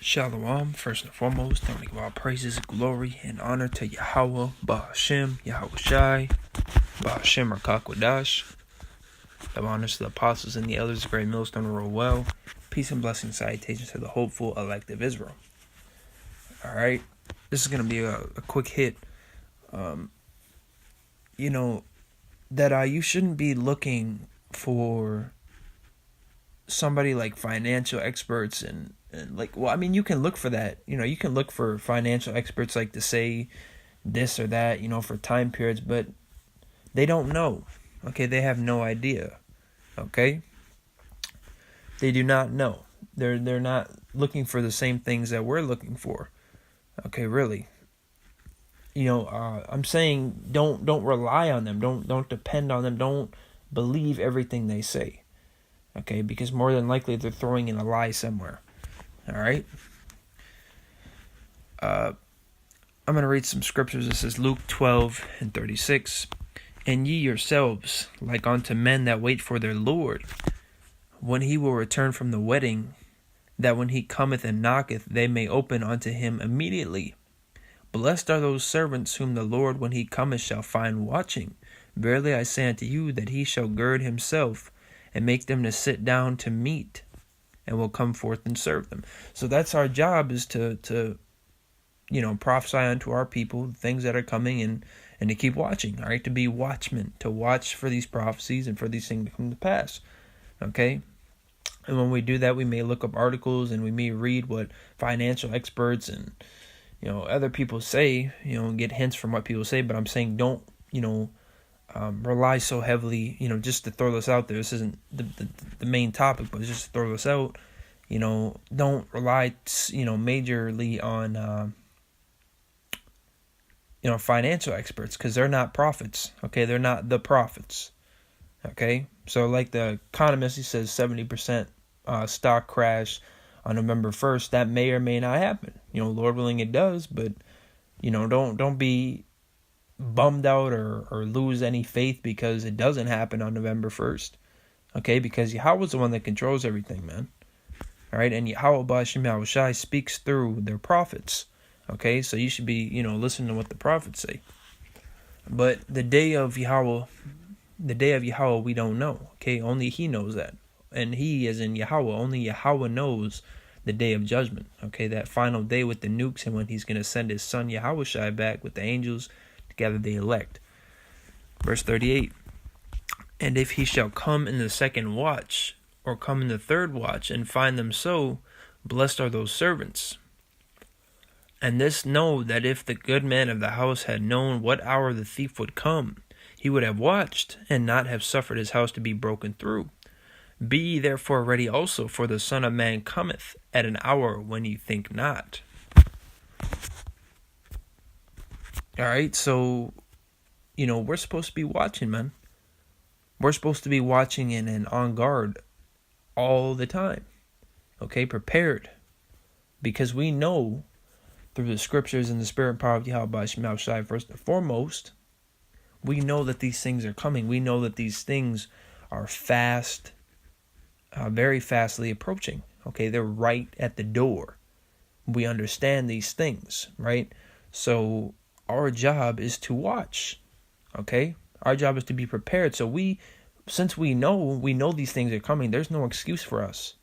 Shalom, first and foremost, I want to give all praises, glory, and honor to Yahweh, Ba'ashem, Yahweh Shai, Ba'ashem Rakakwadash. Give honors to the apostles and the elders, the great millstone roll well. Peace and blessings, salutations to the hopeful elect of Israel. Alright, this is going to be a quick hit. You shouldn't be looking for somebody like financial experts and you can look for that. You can look for financial experts like to say this or that, for time periods, but they don't know. Okay, they have no idea. Okay? They do not know. They're not looking for the same things that we're looking for. Okay, really. I'm saying don't rely on them. Don't depend on them. Don't believe everything they say. Okay, because more than likely they're throwing in a lie somewhere. All right. I'm going to read some scriptures. This is Luke 12:36. And ye yourselves, like unto men that wait for their Lord, when he will return from the wedding, that when he cometh and knocketh, they may open unto him immediately. Blessed are those servants whom the Lord, when he cometh, shall find watching. Verily I say unto you, that he shall gird himself, and make them to sit down to meat, and will come forth and serve them. So that's our job, is to prophesy unto our people the things that are coming, and to keep watching, all right? To be watchmen, to watch for these prophecies and for these things to come to pass, okay? And when we do that, we may look up articles and we may read what financial experts and, other people say, and get hints from what people say, but I'm saying don't, rely so heavily, just to throw this out there. This isn't the main topic, but just to throw this out, don't rely, majorly on, financial experts, because they're not prophets, okay? They're not the prophets, okay? So like the economist, he says 70% stock crash on November 1st. That may or may not happen. Lord willing it does, but, don't be bummed out or lose any faith because it doesn't happen on November 1st, okay? Because Yahweh's the one that controls everything, man. All right, and Yahweh Ba'ashem Yahweh Shai speaks through their prophets, okay? So you should be, listening to what the prophets say. But the day of Yahweh, we don't know, okay? Only He knows that, and He, as in Yahweh, only Yahweh knows the day of judgment, okay? That final day with the nukes, and when He's going to send His Son Yahweh Shai back with the angels to gather the elect. Verse 38. And if He shall come in the second watch, or come in the third watch, and find them so, blessed are those servants. And this know, that if the good man of the house had known what hour the thief would come, he would have watched, and not have suffered his house to be broken through. Be ye therefore ready also, for the Son of Man cometh at an hour when ye think not. Alright, so, we're supposed to be watching, man. We're supposed to be watching and on guard all the time. Okay, prepared. Because we know through the scriptures and the spirit and power of Yahweh Ba'ashem Yahweh Shai, first and foremost, we know that these things are coming. We know that these things are fast, very fastly approaching. Okay, they're right at the door. We understand these things, right? So our job is to watch. Okay, our job is to be prepared. So since we know these things are coming, there's no excuse for us.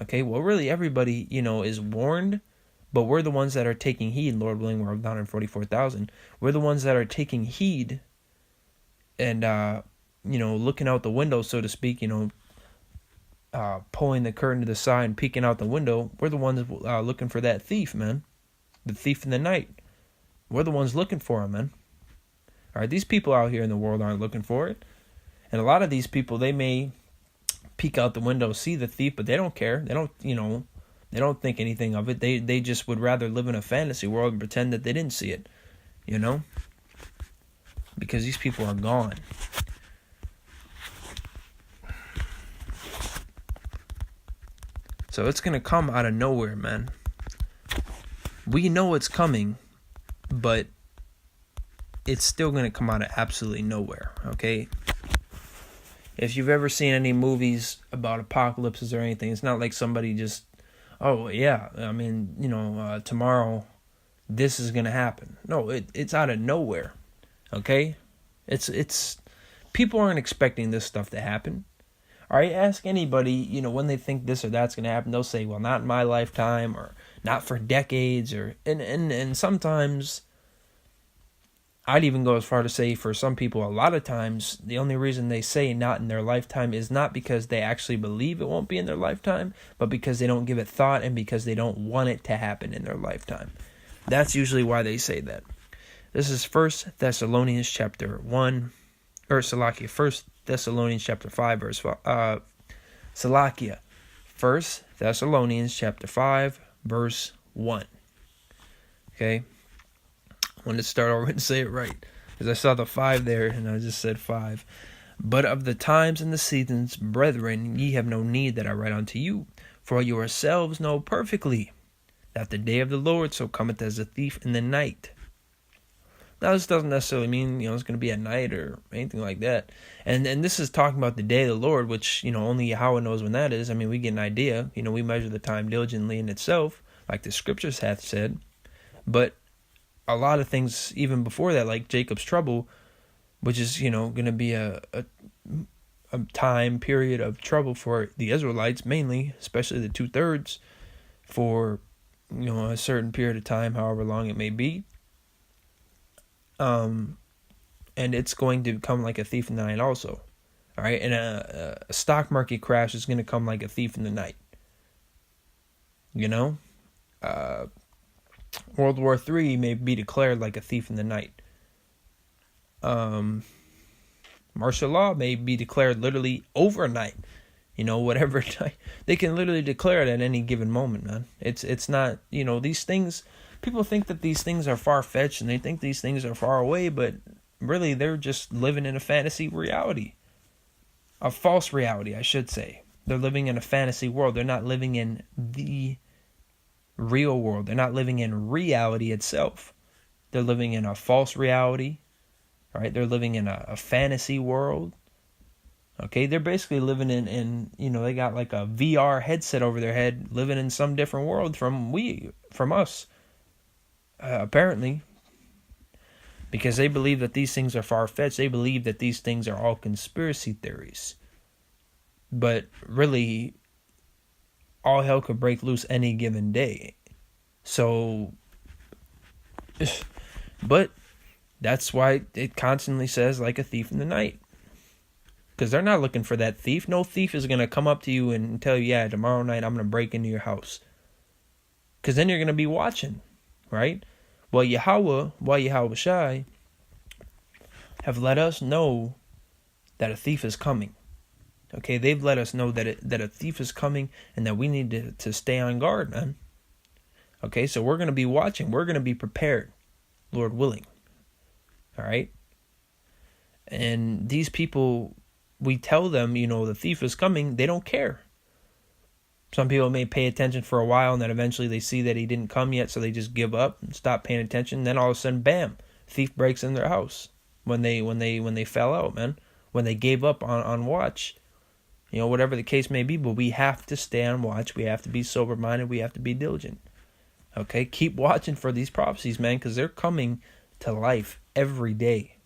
Okay, well, really, everybody, is warned, but we're the ones that are taking heed. Lord willing, we're 144,000. We're the ones that are taking heed and, looking out the window, so to speak, pulling the curtain to the side and peeking out the window. We're the ones looking for that thief, man. The thief in the night. We're the ones looking for him, man. All right, these people out here in the world aren't looking for it. And a lot of these people, they may peek out the window, see the thief, but they don't care. They don't, they don't think anything of it. They just would rather live in a fantasy world and pretend that they didn't see it, because these people are gone. So it's going to come out of nowhere, man. We know it's coming, but it's still going to come out of absolutely nowhere, okay? If you've ever seen any movies about apocalypses or anything, it's not like somebody just oh yeah, I mean, tomorrow this is gonna happen. No, it's out of nowhere. Okay, it's people aren't expecting this stuff to happen. All right, ask anybody, when they think this or that's gonna happen. They'll say, well, not in my lifetime, or not for decades, or and sometimes I'd even go as far to say, for some people, a lot of times, the only reason they say not in their lifetime is not because they actually believe it won't be in their lifetime, but because they don't give it thought and because they don't want it to happen in their lifetime. That's usually why they say that. This is 1 Thessalonians chapter 1, or Salakia, 1 Thessalonians chapter 5, verse 5, Salakia, 1 Thessalonians chapter 5, verse 1. Okay? I wanted to start over and say it right, because I saw the 5 there, and I just said 5. But of the times and the seasons, brethren, ye have no need that I write unto you, for yourselves know perfectly that the day of the Lord so cometh as a thief in the night. Now, this doesn't necessarily mean, it's going to be at night or anything like that. And this is talking about the day of the Lord, which, only Yahweh knows when that is. I mean, we get an idea. We measure the time diligently in itself, like the scriptures hath said. But a lot of things even before that, like Jacob's trouble, which is, going to be a time period of trouble for the Israelites, mainly, especially the 2/3, for, a certain period of time, however long it may be. And it's going to come like a thief in the night also. All right. And a stock market crash is going to come like a thief in the night. World War III may be declared like a thief in the night. Martial law may be declared literally overnight. Whatever time. They can literally declare it at any given moment, man. It's not, these things. People think that these things are far-fetched and they think these things are far away, but really they're just living in a fantasy reality. A false reality, I should say. They're living in a fantasy world. They're not living in the real world. They're not living in reality itself. They're living in a false reality, right? They're living in a fantasy world. Okay, they're basically living in they got like a VR headset over their head, living in some different world from us. Apparently, because they believe that these things are far-fetched. They believe that these things are all conspiracy theories. But really, all hell could break loose any given day. So, but that's why it constantly says like a thief in the night. Because they're not looking for that thief. No thief is going to come up to you and tell you, yeah, tomorrow night I'm going to break into your house. Because then you're going to be watching, right? Well, Yahweh Shai have let us know that a thief is coming. Okay, they've let us know that a thief is coming and that we need to stay on guard, man. Okay, so we're going to be watching. We're going to be prepared, Lord willing. All right? And these people, we tell them, the thief is coming. They don't care. Some people may pay attention for a while and then eventually they see that he didn't come yet, so they just give up and stop paying attention. Then all of a sudden, bam, thief breaks in their house when they fell out, man. When they gave up on watch. Whatever the case may be, but we have to stay on watch. We have to be sober-minded. We have to be diligent. Okay? Keep watching for these prophecies, man, because they're coming to life every day.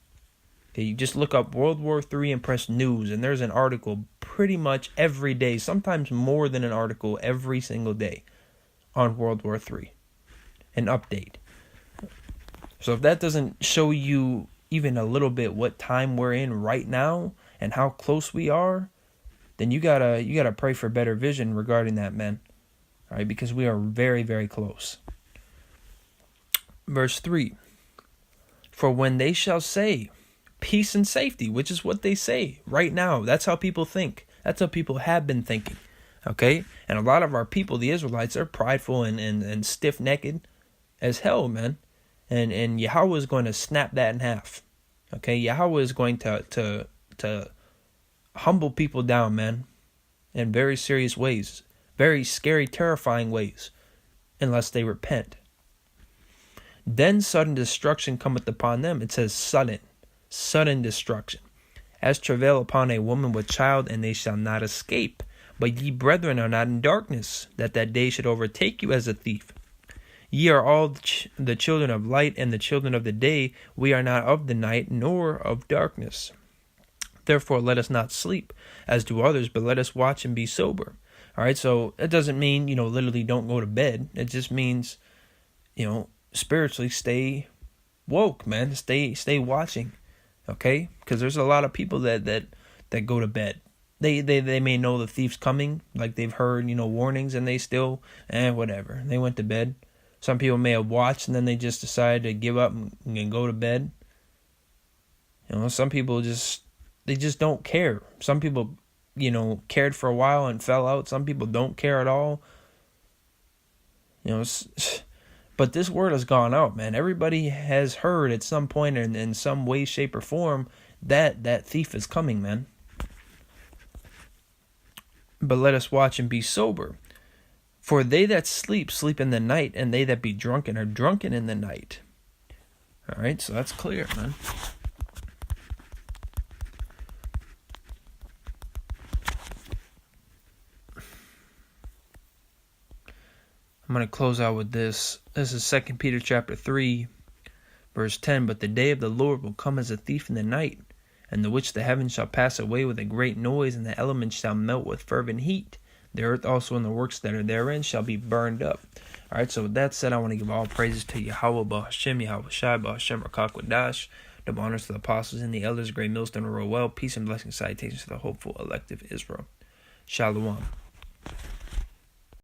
Okay, you just look up World War III and press news, and there's an article pretty much every day, sometimes more than an article every single day on World War III. An update. So if that doesn't show you even a little bit what time we're in right now and how close we are, then you gotta pray for better vision regarding that, man. All right, because we are very, very close. Verse 3. For when they shall say peace and safety, which is what they say right now. That's how people think. That's how people have been thinking. Okay? And a lot of our people, the Israelites, are prideful and stiff-necked as hell, man. And Yahweh is going to snap that in half. Okay? Yahweh is going to humble people down, man, in very serious ways. Very scary, terrifying ways. Unless they repent. Then sudden destruction cometh upon them. It says sudden destruction, as travail upon a woman with child, and they shall not escape. But ye, brethren, are not in darkness, that day should overtake you as a thief. Ye are all the children of light and the children of the day. We are not of the night nor of darkness. Therefore, let us not sleep, as do others, but let us watch and be sober. All right, so it doesn't mean, literally don't go to bed. It just means, spiritually stay woke, man. Stay watching, okay? Because there's a lot of people that go to bed. They may know the thief's coming, like they've heard, warnings, and they still, whatever. They went to bed. Some people may have watched, and then they just decided to give up and go to bed. Some people they just don't care. Some people, cared for a while and fell out. Some people don't care at all. But this word has gone out, man. Everybody has heard at some point in some way, shape, or form that thief is coming, man. But let us watch and be sober. For they that sleep, sleep in the night, and they that be drunken are drunken in the night. All right, so that's clear, man. I'm going to close out with this. This is 2 Peter chapter 3, verse 10. But the day of the Lord will come as a thief in the night, and the which the heavens shall pass away with a great noise, and the elements shall melt with fervent heat. The earth also and the works that are therein shall be burned up. All right, so with that said, I want to give all praises to Yahweh, Bahashem, Yahweh Shai, Bahashem, Rakakwadash, double honors to the apostles and the elders, great millstone, roll well, peace and blessings, salutations to the hopeful, elective Israel. Shalom.